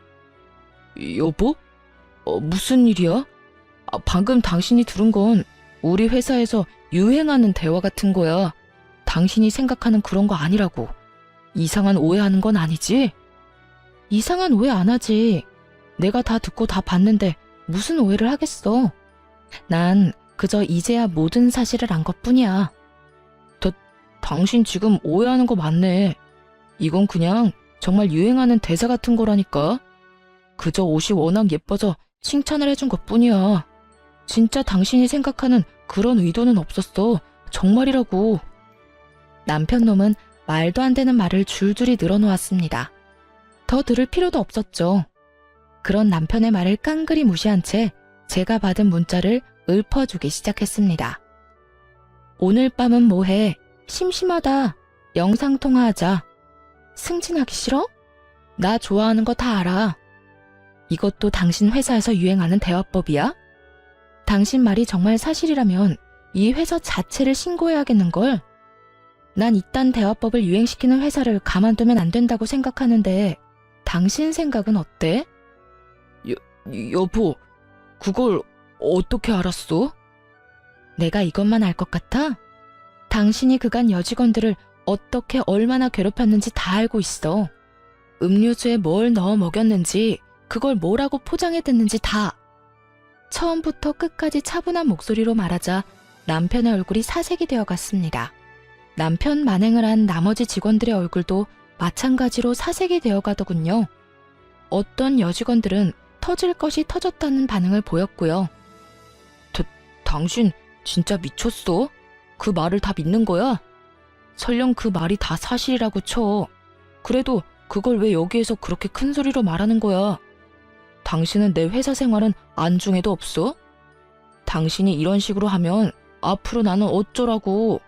여보? 무슨 일이야? 방금 당신이 들은 건 우리 회사에서 유행하는 대화 같은 거야. 당신이 생각하는 그런 거 아니라고. 이상한 오해하는 건 아니지? 이상한 오해 안 하지. 내가 다 듣고 다 봤는데 무슨 오해를 하겠어. 난 그저 이제야 모든 사실을 안 것뿐이야. 당신 지금 오해하는 거 맞네. 이건 그냥 정말 유행하는 대사 같은 거라니까. 그저 옷이 워낙 예뻐서 칭찬을 해준 것뿐이야. 진짜 당신이 생각하는 그런 의도는 없었어. 정말이라고. 남편 놈은 말도 안 되는 말을 줄줄이 늘어놓았습니다. 더 들을 필요도 없었죠. 그런 남편의 말을 깡그리 무시한 채 제가 받은 문자를 읊어주기 시작했습니다. 오늘 밤은 뭐해? 심심하다. 영상통화하자. 승진하기 싫어? 나 좋아하는 거 다 알아. 이것도 당신 회사에서 유행하는 대화법이야? 당신 말이 정말 사실이라면 이 회사 자체를 신고해야겠는걸? 난 이딴 대화법을 유행시키는 회사를 가만두면 안 된다고 생각하는데 당신 생각은 어때? 여보, 그걸 어떻게 알았어? 내가 이것만 알 것 같아? 당신이 그간 여직원들을 어떻게 얼마나 괴롭혔는지 다 알고 있어. 음료수에 뭘 넣어 먹였는지, 그걸 뭐라고 포장해댔는지 다. 처음부터 끝까지 차분한 목소리로 말하자 남편의 얼굴이 사색이 되어갔습니다. 남편 만행을 한 나머지 직원들의 얼굴도 마찬가지로 사색이 되어가더군요. 어떤 여직원들은 터질 것이 터졌다는 반응을 보였고요. 당신 진짜 미쳤어? 그 말을 다 믿는 거야? 설령 그 말이 다 사실이라고 쳐. 그래도 그걸 왜 여기에서 그렇게 큰 소리로 말하는 거야? 당신은 내 회사 생활은 안중에도 없어? 당신이 이런 식으로 하면 앞으로 나는 어쩌라고.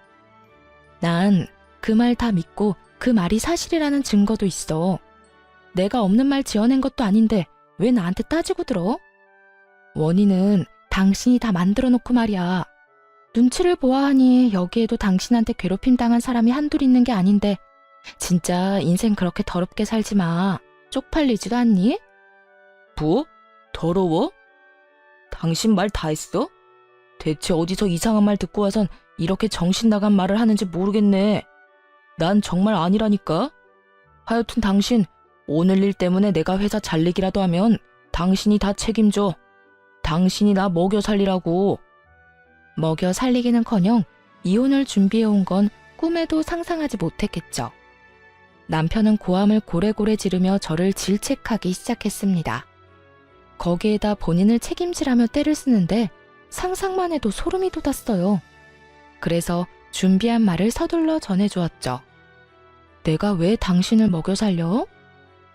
난 그 말 다 믿고 그 말이 사실이라는 증거도 있어. 내가 없는 말 지어낸 것도 아닌데 왜 나한테 따지고 들어? 원인은 당신이 다 만들어 놓고 말이야. 눈치를 보아하니 여기에도 당신한테 괴롭힘 당한 사람이 한둘 있는 게 아닌데 진짜 인생 그렇게 더럽게 살지 마. 쪽팔리지도 않니? 뭐? 더러워? 당신 말 다 했어? 대체 어디서 이상한 말 듣고 와선 이렇게 정신 나간 말을 하는지 모르겠네. 난 정말 아니라니까. 하여튼 당신 오늘 일 때문에 내가 회사 잘리기라도 하면 당신이 다 책임져. 당신이 나 먹여 살리라고. 먹여 살리기는커녕 이혼을 준비해온 건 꿈에도 상상하지 못했겠죠. 남편은 고함을 고래고래 지르며 저를 질책하기 시작했습니다. 거기에다 본인을 책임지라며 떼를 쓰는데 상상만 해도 소름이 돋았어요. 그래서 준비한 말을 서둘러 전해주었죠. 내가 왜 당신을 먹여 살려?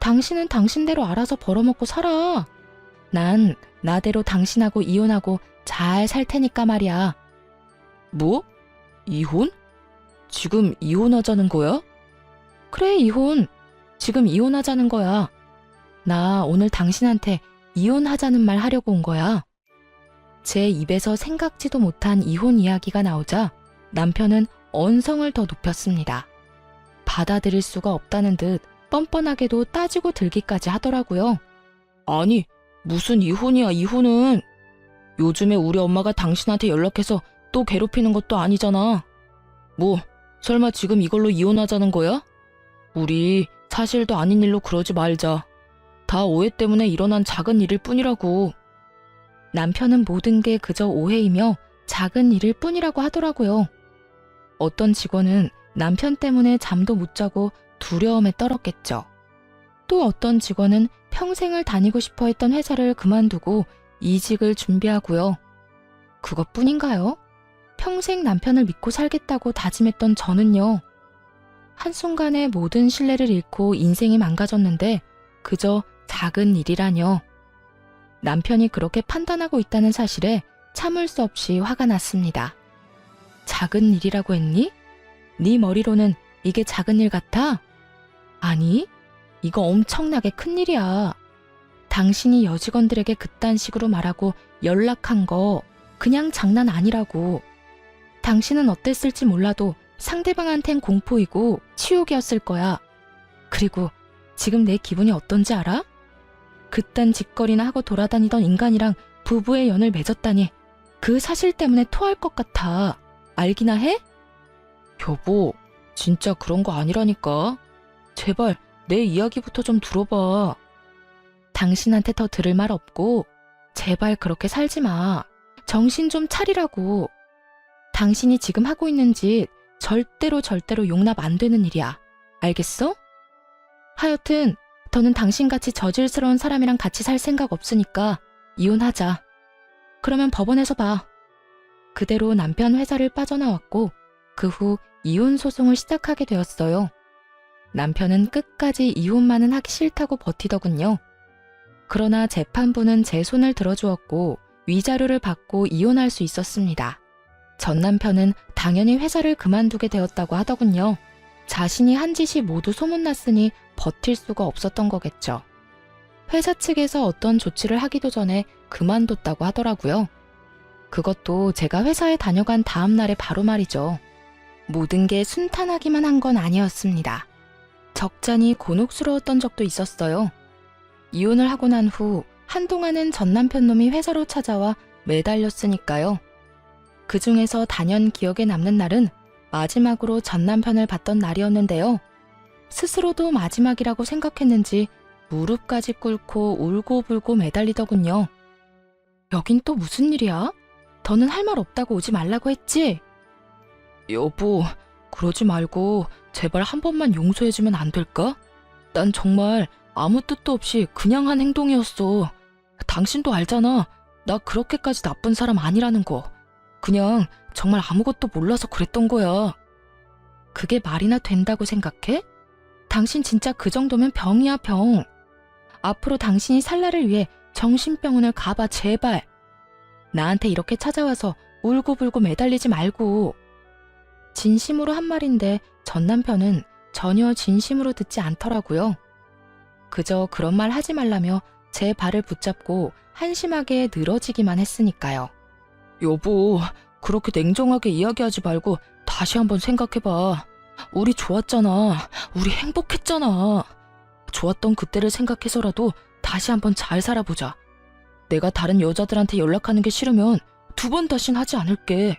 당신은 당신대로 알아서 벌어먹고 살아. 난 나대로 당신하고 이혼하고 잘 살 테니까 말이야. 뭐? 이혼? 지금 이혼하자는 거야? 그래, 이혼. 지금 이혼하자는 거야. 나 오늘 당신한테 이혼하자는 말 하려고 온 거야. 제 입에서 생각지도 못한 이혼 이야기가 나오자 남편은 언성을 더 높였습니다. 받아들일 수가 없다는 듯 뻔뻔하게도 따지고 들기까지 하더라고요. 아니, 무슨 이혼이야, 이혼은. 요즘에 우리 엄마가 당신한테 연락해서 또 괴롭히는 것도 아니잖아. 뭐, 설마 지금 이걸로 이혼하자는 거야? 우리 사실도 아닌 일로 그러지 말자. 다 오해 때문에 일어난 작은 일일 뿐이라고. 남편은 모든 게 그저 오해이며 작은 일일 뿐이라고 하더라고요. 어떤 직원은 남편 때문에 잠도 못 자고 두려움에 떨었겠죠. 또 어떤 직원은 평생을 다니고 싶어 했던 회사를 그만두고 이직을 준비하고요. 그것뿐인가요? 평생 남편을 믿고 살겠다고 다짐했던 저는요. 한순간에 모든 신뢰를 잃고 인생이 망가졌는데 그저 작은 일이라뇨. 남편이 그렇게 판단하고 있다는 사실에 참을 수 없이 화가 났습니다. 작은 일이라고 했니? 네 머리로는 이게 작은 일 같아? 아니, 이거 엄청나게 큰 일이야. 당신이 여직원들에게 그딴 식으로 말하고 연락한 거 그냥 장난 아니라고. 당신은 어땠을지 몰라도 상대방한텐 공포이고 치욕이었을 거야. 그리고 지금 내 기분이 어떤지 알아? 그딴 짓거리나 하고 돌아다니던 인간이랑 부부의 연을 맺었다니 그 사실 때문에 토할 것 같아. 알기나 해? 여보, 진짜 그런 거 아니라니까. 제발 내 이야기부터 좀 들어봐. 당신한테 더 들을 말 없고 제발 그렇게 살지 마. 정신 좀 차리라고. 당신이 지금 하고 있는 짓 절대로 용납 안 되는 일이야. 알겠어? 하여튼 더는 당신같이 저질스러운 사람이랑 같이 살 생각 없으니까 이혼하자. 그러면 법원에서 봐. 그대로 남편 회사를 빠져나왔고 그 후 이혼 소송을 시작하게 되었어요. 남편은 끝까지 이혼만은 하기 싫다고 버티더군요. 그러나 재판부는 제 손을 들어주었고 위자료를 받고 이혼할 수 있었습니다. 전 남편은 당연히 회사를 그만두게 되었다고 하더군요. 자신이 한 짓이 모두 소문났으니 버틸 수가 없었던 거겠죠. 회사 측에서 어떤 조치를 하기도 전에 그만뒀다고 하더라고요. 그것도 제가 회사에 다녀간 다음 날에 바로 말이죠. 모든 게 순탄하기만 한 건 아니었습니다. 적잖이 곤혹스러웠던 적도 있었어요. 이혼을 하고 난 후 한동안은 전 남편 놈이 회사로 찾아와 매달렸으니까요. 그 중에서 단연 기억에 남는 날은 마지막으로 전 남편을 봤던 날이었는데요. 스스로도 마지막이라고 생각했는지 무릎까지 꿇고 울고불고 매달리더군요. 여긴 또 무슨 일이야? 더는 할 말 없다고 오지 말라고 했지? 여보, 그러지 말고 제발 한 번만 용서해주면 안 될까? 난 정말 아무 뜻도 없이 그냥 한 행동이었어. 당신도 알잖아. 나 그렇게까지 나쁜 사람 아니라는 거. 그냥 정말 아무것도 몰라서 그랬던 거야. 그게 말이나 된다고 생각해? 당신 진짜 그 정도면 병이야, 병. 앞으로 당신이 살 날을 위해 정신병원을 가봐, 제발. 나한테 이렇게 찾아와서 울고불고 매달리지 말고. 진심으로 한 말인데 전 남편은 전혀 진심으로 듣지 않더라고요. 그저 그런 말 하지 말라며 제 발을 붙잡고 한심하게 늘어지기만 했으니까요. 여보, 그렇게 냉정하게 이야기하지 말고 다시 한번 생각해봐. 우리 좋았잖아. 우리 행복했잖아. 좋았던 그때를 생각해서라도 다시 한번 잘 살아보자. 내가 다른 여자들한테 연락하는 게 싫으면 2번 다신 하지 않을게.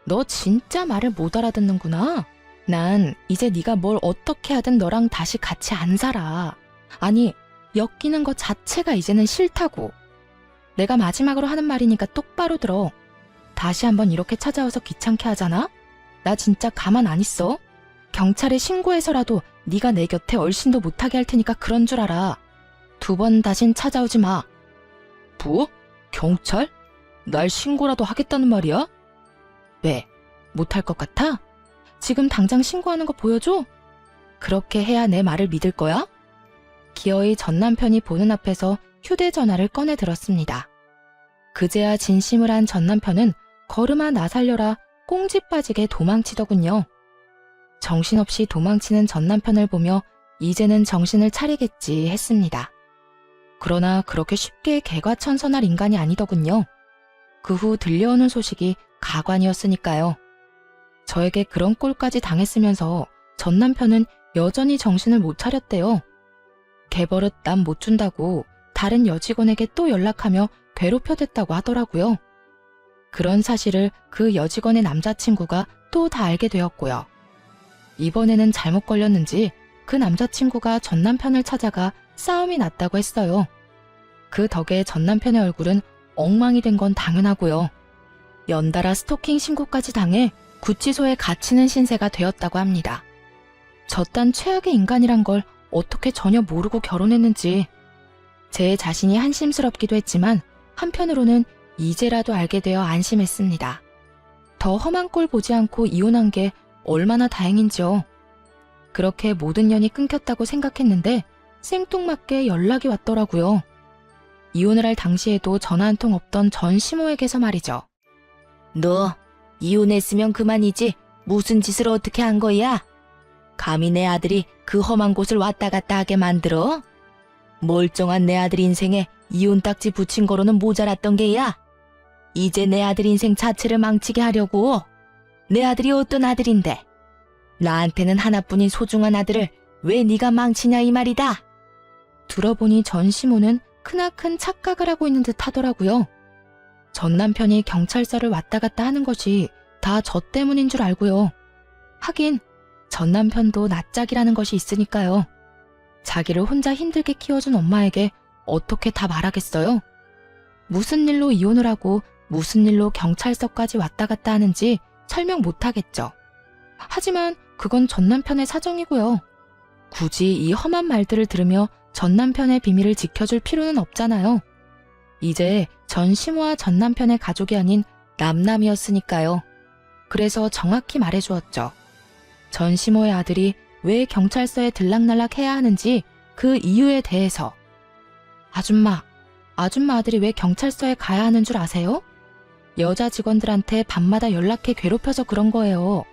너 진짜 말을 못 알아듣는구나. 난 이제 네가 뭘 어떻게 하든 너랑 다시 같이 안 살아. 아니, 엮이는 것 자체가 이제는 싫다고. 내가 마지막으로 하는 말이니까 똑바로 들어. 다시 한번 이렇게 찾아와서 귀찮게 하잖아? 나 진짜 가만 안 있어. 경찰에 신고해서라도 네가 내 곁에 얼씬도 못하게 할 테니까 그런 줄 알아. 2번 다신 찾아오지 마. 뭐? 경찰? 날 신고라도 하겠다는 말이야? 왜? 못할 것 같아? 지금 당장 신고하는 거 보여줘? 그렇게 해야 내 말을 믿을 거야? 기어이 전 남편이 보는 앞에서 휴대전화를 꺼내 들었습니다. 그제야 진심을 한 전 남편은 걸음아 나 살려라 꽁지 빠지게 도망치더군요. 정신없이 도망치는 전 남편을 보며 이제는 정신을 차리겠지 했습니다. 그러나 그렇게 쉽게 개과천선할 인간이 아니더군요. 그 후 들려오는 소식이 가관이었으니까요. 저에게 그런 꼴까지 당했으면서 전 남편은 여전히 정신을 못 차렸대요. 개버릇 남 못 준다고 다른 여직원에게 또 연락하며 괴롭혀댔다고 하더라고요. 그런 사실을 그 여직원의 남자친구가 또 다 알게 되었고요. 이번에는 잘못 걸렸는지 그 남자친구가 전 남편을 찾아가 싸움이 났다고 했어요. 그 덕에 전 남편의 얼굴은 엉망이 된 건 당연하고요. 연달아 스토킹 신고까지 당해 구치소에 갇히는 신세가 되었다고 합니다. 저딴 최악의 인간이란 걸 어떻게 전혀 모르고 결혼했는지 제 자신이 한심스럽기도 했지만 한편으로는 이제라도 알게 되어 안심했습니다. 더 험한 꼴 보지 않고 이혼한 게 얼마나 다행인지요. 그렇게 모든 연이 끊겼다고 생각했는데 생뚱맞게 연락이 왔더라고요. 이혼을 할 당시에도 전화 한 통 없던 전 시모에게서 말이죠. 너 이혼했으면 그만이지 무슨 짓을 어떻게 한 거야? 감히 내 아들이 그 험한 곳을 왔다 갔다 하게 만들어? 멀쩡한 내 아들 인생에 이혼 딱지 붙인 거로는 모자랐던 게야. 이제 내 아들 인생 자체를 망치게 하려고. 내 아들이 어떤 아들인데 나한테는 하나뿐인 소중한 아들을 왜 네가 망치냐 이 말이다. 들어보니 전 시모는 크나큰 착각을 하고 있는 듯 하더라고요. 전 남편이 경찰서를 왔다 갔다 하는 것이 다 저 때문인 줄 알고요. 하긴 전 남편도 낯짝이라는 것이 있으니까요. 자기를 혼자 힘들게 키워준 엄마에게 어떻게 다 말하겠어요? 무슨 일로 이혼을 하고 무슨 일로 경찰서까지 왔다 갔다 하는지 설명 못하겠죠. 하지만 그건 전 남편의 사정이고요. 굳이 이 험한 말들을 들으며 전 남편의 비밀을 지켜줄 필요는 없잖아요. 이제 전 시모와 전 남편의 가족이 아닌 남남이었으니까요. 그래서 정확히 말해주었죠. 전 시모의 아들이 왜 경찰서에 들락날락 해야 하는지 그 이유에 대해서. 아줌마 아들이 왜 경찰서에 가야 하는 줄 아세요? 여자 직원들한테 밤마다 연락해 괴롭혀서 그런 거예요.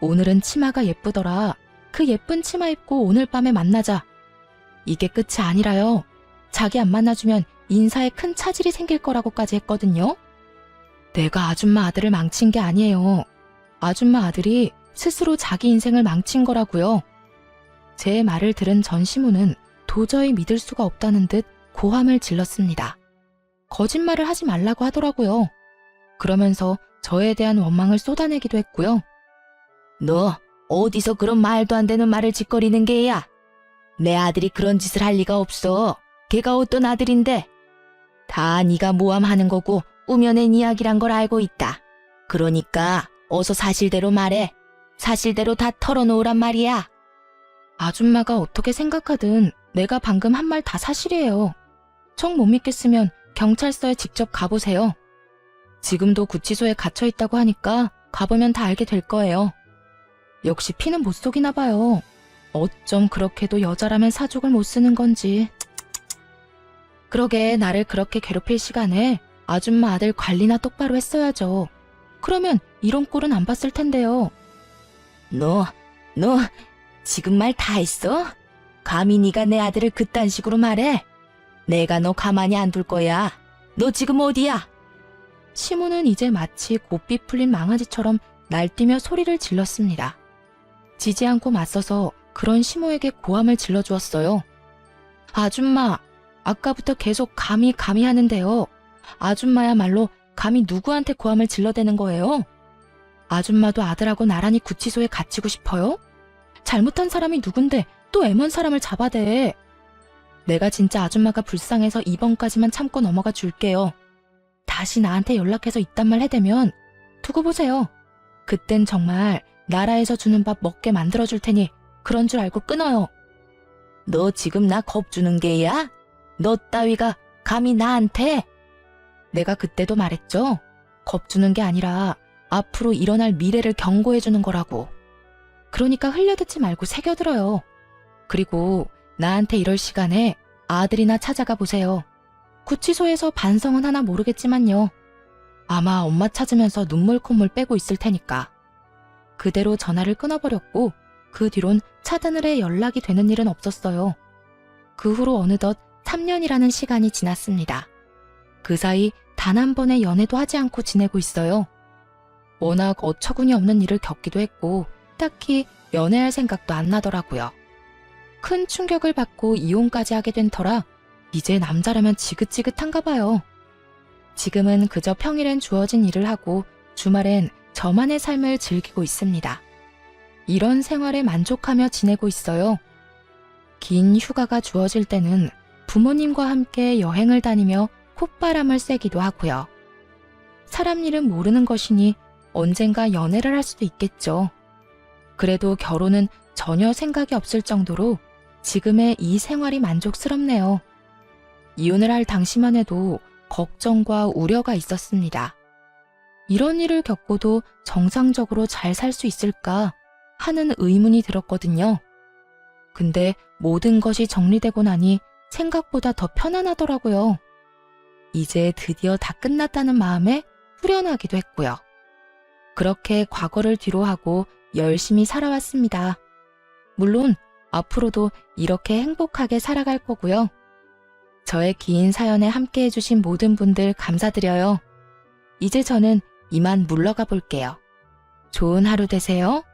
오늘은 치마가 예쁘더라. 그 예쁜 치마 입고 오늘 밤에 만나자. 이게 끝이 아니라요. 자기 안 만나주면 인사에 큰 차질이 생길 거라고까지 했거든요. 내가 아줌마 아들을 망친 게 아니에요. 아줌마 아들이 스스로 자기 인생을 망친 거라고요. 제 말을 들은 전 시모는 도저히 믿을 수가 없다는 듯 고함을 질렀습니다. 거짓말을 하지 말라고 하더라고요. 그러면서 저에 대한 원망을 쏟아내기도 했고요. 너 어디서 그런 말도 안 되는 말을 짓거리는 게야? 내 아들이 그런 짓을 할 리가 없어. 걔가 어떤 아들인데? 다 네가 모함하는 거고 우며낸 이야기란 걸 알고 있다. 그러니까 어서 사실대로 말해. 사실대로 다 털어놓으란 말이야. 아줌마가 어떻게 생각하든 내가 방금 한 말 다 사실이에요. 정 못 믿겠으면 경찰서에 직접 가보세요. 지금도 구치소에 갇혀 있다고 하니까 가보면 다 알게 될 거예요. 역시 피는 못 속이나 봐요. 어쩜 그렇게도 여자라면 사족을 못 쓰는 건지. 그러게 나를 그렇게 괴롭힐 시간에 아줌마 아들 관리나 똑바로 했어야죠. 그러면 이런 꼴은 안 봤을 텐데요. 너 지금 말 다 했어? 감히 네가 내 아들을 그딴 식으로 말해? 내가 너 가만히 안 둘 거야. 너 지금 어디야? 시모는 이제 마치 고삐 풀린 망아지처럼 날뛰며 소리를 질렀습니다. 지지 않고 맞서서 그런 시모에게 고함을 질러주었어요. 아줌마, 아까부터 계속 감히 하는데요. 아줌마야말로 감히 누구한테 고함을 질러대는 거예요? 아줌마도 아들하고 나란히 구치소에 갇히고 싶어요? 잘못한 사람이 누군데 또 애먼 사람을 잡아대. 내가 진짜 아줌마가 불쌍해서 이번까지만 참고 넘어가 줄게요. 다시 나한테 연락해서 이딴 말 해대면 두고 보세요. 그땐 정말 나라에서 주는 밥 먹게 만들어줄 테니 그런 줄 알고 끊어요. 너 지금 나 겁주는 게야? 너 따위가 감히 나한테? 내가 그때도 말했죠. 겁주는 게 아니라 앞으로 일어날 미래를 경고해주는 거라고. 그러니까 흘려듣지 말고 새겨들어요. 그리고 나한테 이럴 시간에 아들이나 찾아가 보세요. 구치소에서 반성은 하나 모르겠지만요. 아마 엄마 찾으면서 눈물 콧물 빼고 있을 테니까. 그대로 전화를 끊어버렸고 그 뒤론 차드늘에 연락이 되는 일은 없었어요. 그 후로 어느덧 3년이라는 시간이 지났습니다. 그 사이 단 한 번의 연애도 하지 않고 지내고 있어요. 워낙 어처구니 없는 일을 겪기도 했고 딱히 연애할 생각도 안 나더라고요. 큰 충격을 받고 이혼까지 하게 된 터라 이제 남자라면 지긋지긋한가 봐요. 지금은 그저 평일엔 주어진 일을 하고 주말엔 저만의 삶을 즐기고 있습니다. 이런 생활에 만족하며 지내고 있어요. 긴 휴가가 주어질 때는 부모님과 함께 여행을 다니며 콧바람을 쐬기도 하고요. 사람 일은 모르는 것이니 언젠가 연애를 할 수도 있겠죠. 그래도 결혼은 전혀 생각이 없을 정도로 지금의 이 생활이 만족스럽네요. 이혼을 할 당시만 해도 걱정과 우려가 있었습니다. 이런 일을 겪고도 정상적으로 잘 살 수 있을까 하는 의문이 들었거든요. 근데 모든 것이 정리되고 나니 생각보다 더 편안하더라고요. 이제 드디어 다 끝났다는 마음에 후련하기도 했고요. 그렇게 과거를 뒤로하고 열심히 살아왔습니다. 물론 앞으로도 이렇게 행복하게 살아갈 거고요. 저의 긴 사연에 함께 해주신 모든 분들 감사드려요. 이제 저는 이만 물러가 볼게요. 좋은 하루 되세요.